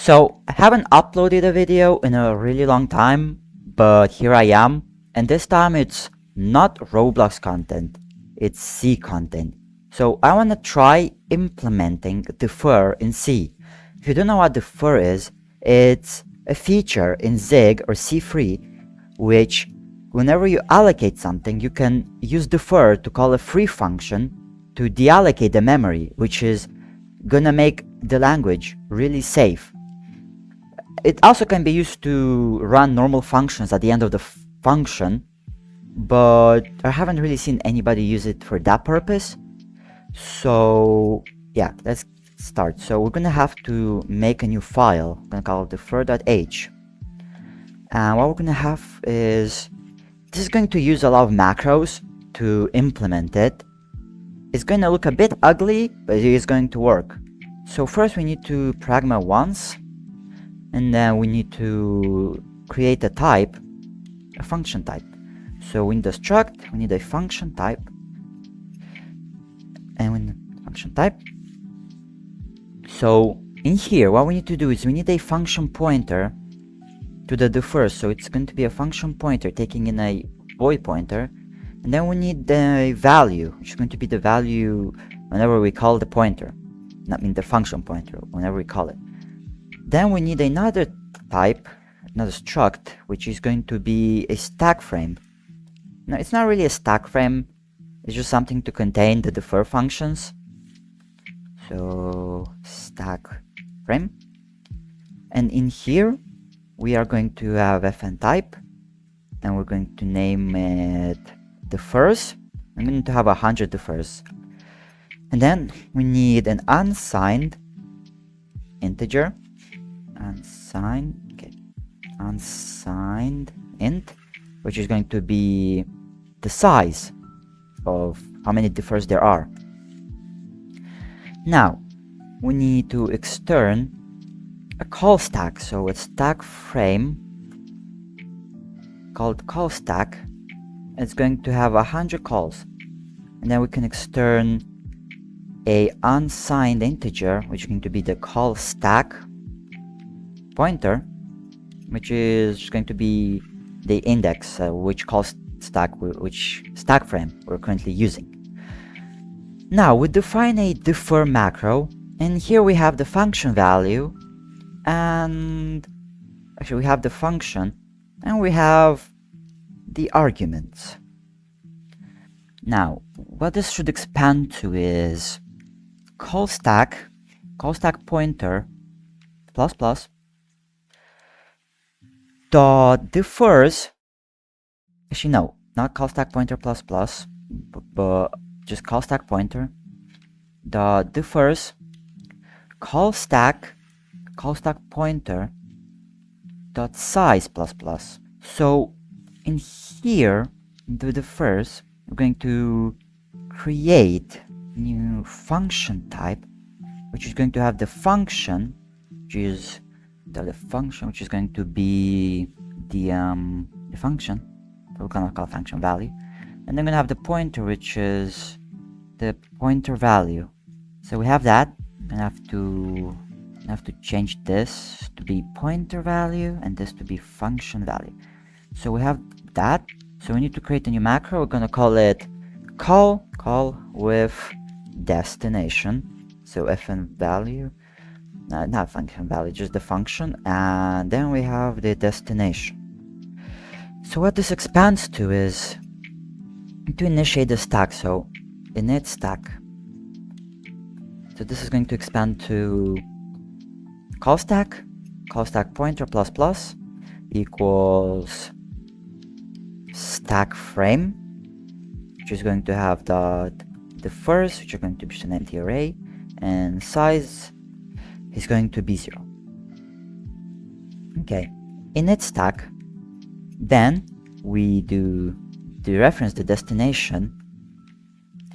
So I haven't uploaded a video in a really long time, but here I am, and this time it's not Roblox content, it's C content. So I want to try implementing defer in C. If you don't know what defer is, it's a feature in Zig or C3 which whenever you allocate something, you can use defer to call a free function to deallocate the memory, which is gonna make the language really safe. It also can be used to run normal functions at the end of the function, but I haven't really seen anybody use it for that purpose. So yeah, let's start. So we're gonna have to make a new file. I'm gonna call it defer.h. And what we're gonna have is, this is going to use a lot of macros to implement it. It's going to look a bit ugly, but it is going to work. So first we need to pragma once, and then we need to create a type, a function type. So we need a struct, we need a function type, and we need a function type. So in here, what we need to do is we need a function pointer to the defer. So it's going to be a function pointer taking in a void pointer, and then we need the value, which is going to be the value whenever we call the pointer. Not mean the function pointer, whenever we call it. Then we need another type, another struct, which is going to be a stack frame. Now it's not really a stack frame, it's just something to contain the defer functions. So stack frame. And in here we are going to have fn type, and we're going to name it defers. I'm going to have 100 defers. And then we need an unsigned integer, unsigned int, which is going to be the size of how many defers there are. Now we need to extern a call stack. So a stack frame called call stack. It's going to have 100 calls, and then we can extern a unsigned integer, which is going to be the call stack pointer, which is going to be the index which call stack, which stack frame we're currently using. Now we define a defer macro, and here we have the function value, and actually we have the function, and we have the arguments. Now what this should expand to is call stack pointer plus plus dot defers. Actually no, not call stack pointer plus plus, but just call stack pointer dot defers call stack pointer dot size plus plus. So in here, in the defers, we're going to create a new function type, which is going to have the function, which is the function, which is going to be the function. So we're gonna call function value, and then we're gonna have the pointer, which is the pointer value. So we have that. I have to change this to be pointer value and this to be function value. So we have that. So we need to create a new macro. We're gonna call it call with destination. So fn value, not function value, just the function, and then we have the destination. So what this expands to is to initiate the stack. So init stack. So this is going to expand to call stack pointer plus plus equals stack frame, which is going to have the first, which are going to be an empty array, and size is going to be 0. Okay, init stack, then we do reference the destination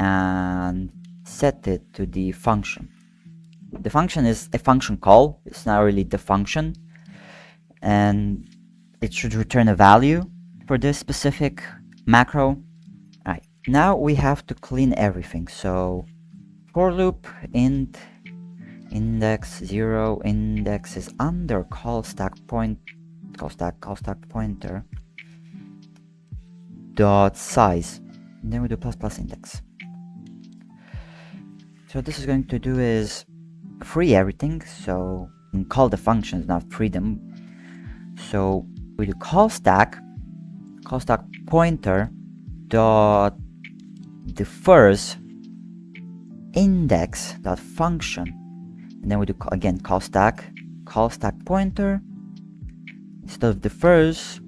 and set it to the function. The function is a function call, it's not really the function, and it should return a value for this specific macro. Alright, now we have to clean everything. So for loop int index 0, index is under call stack pointer dot size, and then we do plus plus index. So what this is going to do is free everything, so we can call the functions, not free them. So we do call stack pointer dot defers index dot function, and then we do again call stack pointer, instead of defers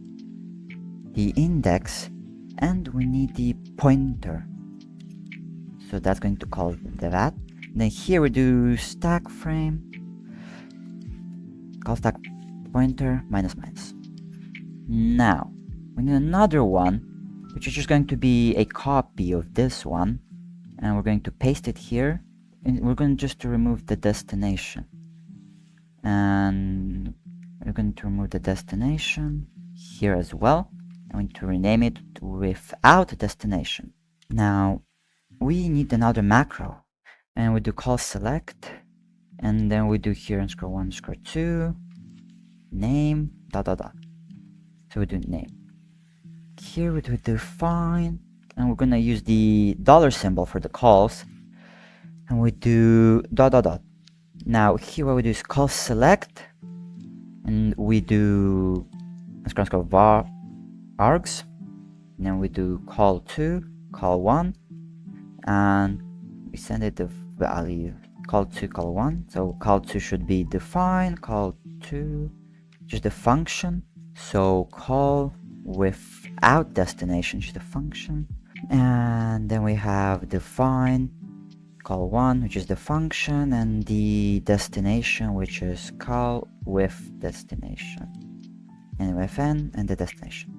the index, and we need the pointer, so that's going to call that. And then here we do stack frame call stack pointer minus minus. Now we need another one, which is just going to be a copy of this one, and we're going to paste it here, and we're going just to remove the destination, and we're going to remove the destination here as well. I'm going to rename it without destination. Now we need another macro, and we do call select, and then we do here _1 _2 name dot dot dot. So we do name. Here we do define, and we're gonna use the dollar symbol for the calls, and we do dot dot dot. Now here what we do is call select, and we do var args, and then we do call 2, call 1, and we send it the value call 2, call 1. So call 2 should be define, call 2 just the function, so call without destination just the function, and then we have define call 1, which is the function, and the destination, which is call with destination, and fn and the destination.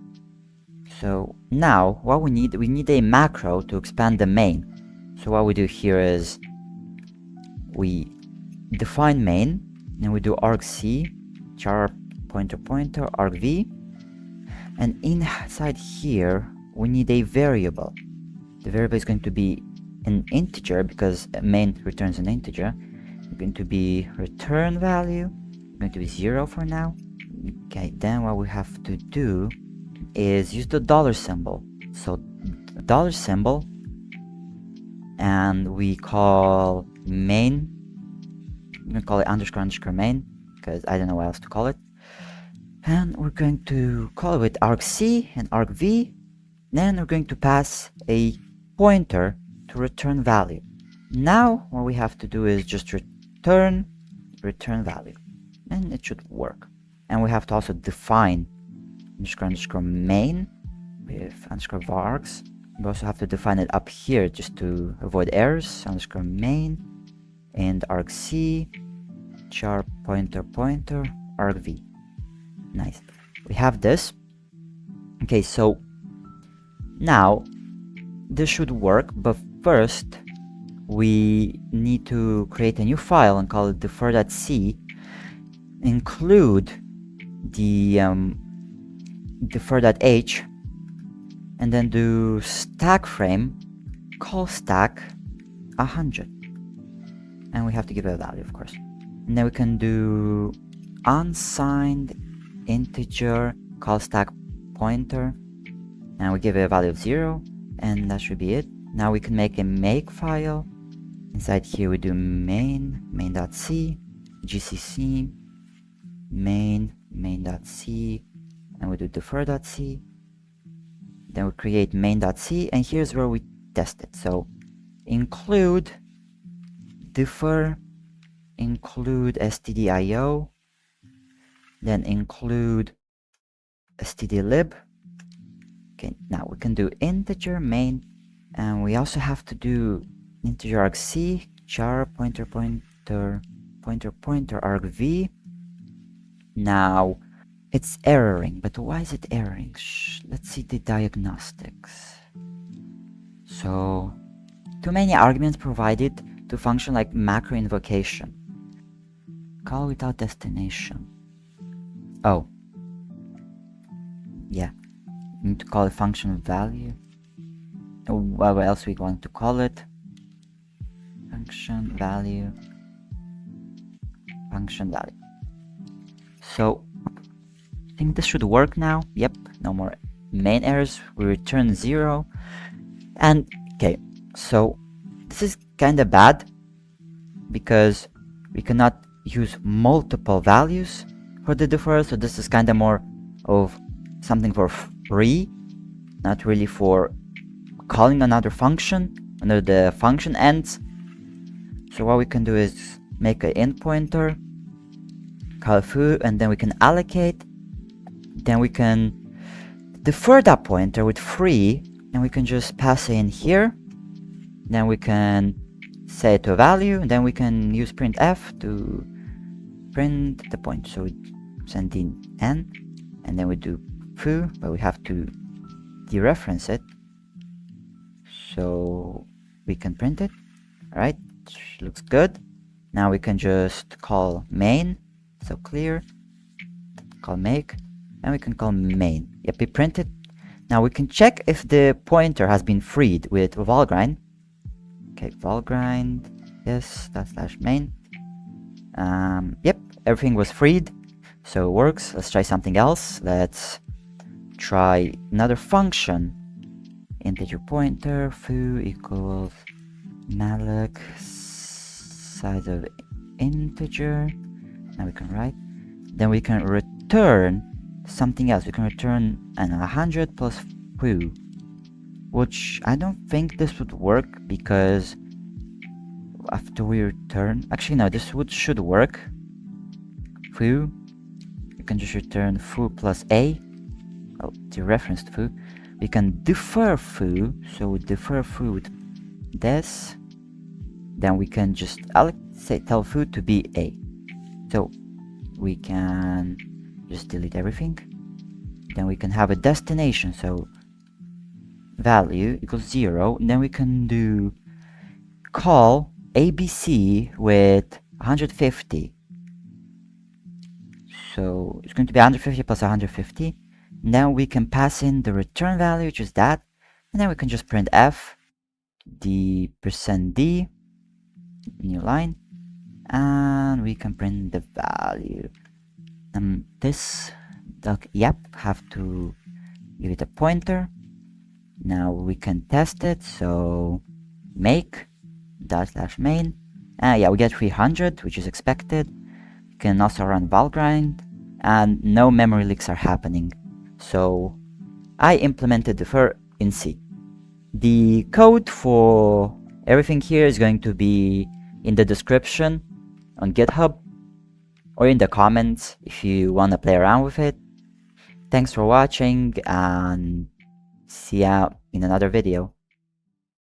So now what we need a macro to expand the main. So what we do here is we define main, and we do argc char pointer argv, and inside here we need a variable. The variable is going to be an integer because main returns an integer. It's going to be return value, going to be 0 for now. Okay, then what we have to do is use the dollar symbol. So dollar symbol, and we call main, I'm gonna call it __ main because I don't know what else to call it, and we're going to call it with argc and argv. Then we're going to pass a pointer to return value. Now what we have to do is just return value, and it should work. And we have to also define __ main with _var args. We also have to define it up here just to avoid errors. _main and argc char pointer argv. Nice. We have this. Okay, so now this should work, but first we need to create a new file and call it defer.c, include the defer.h, and then do stack frame call stack 100, and we have to give it a value, of course. And then we can do unsigned integer call stack pointer, and we give it a value of 0, and that should be it. Now we can make a make file. Inside here we do main.c gcc main.c, and we do defer.c. Then we create main.c, and here's where we test it. So include defer, include stdio, then include stdlib. Okay, now we can do integer main, and we also have to do integer argc char pointer argv. Now it's erroring, but why is it erroring? Let's see the diagnostics. So too many arguments provided to function like macro invocation. Call without destination. Oh, yeah, need to call a function value. What else we going to call it? Function value function value. So I think this should work now. Yep, no more main errors. We return 0. And okay, so this is kind of bad because we cannot use multiple values for the defer. So this is kind of more of something for free, not really for calling another function when the function ends. So what we can do is make an int pointer, call foo, and then we can allocate. Then we can defer that pointer with free, and we can just pass it in here. Then we can set it to a value, and then we can use printf to print the point. So we send in n, and then we do foo, but we have to dereference it so we can print it. Alright, looks good. Now we can just call main, so clear, call make, and we can call main. Yep, we print it. Now we can check if the pointer has been freed with valgrind. Okay, valgrind, yes, / main. Yep, everything was freed, so it works. Let's try something else. Let's try another function. Integer pointer foo equals malloc size of integer. Now we can write. Then we can return something else. We can return 100 plus foo, which I don't think this would work because after we return, actually no, this should work. Foo, you can just return foo plus a. Oh, dereferenced foo. We can defer foo, so we defer foo with this. Then we can just tell foo to be a. So we can just delete everything. Then we can have a destination, so value equals 0. And then we can do call abc with 150. So it's going to be 150 plus 150. Now we can pass in the return value, which is that, and then we can just print f the %d, new line, and we can print the value. This doc, yep, have to give it a pointer. Now we can test it, so make / main, yeah, we get 300, which is expected. You can also run valgrind, and no memory leaks are happening. So I implemented defer in C. The code for everything here is going to be in the description on GitHub or in the comments if you want to play around with it. Thanks for watching and see you in another video.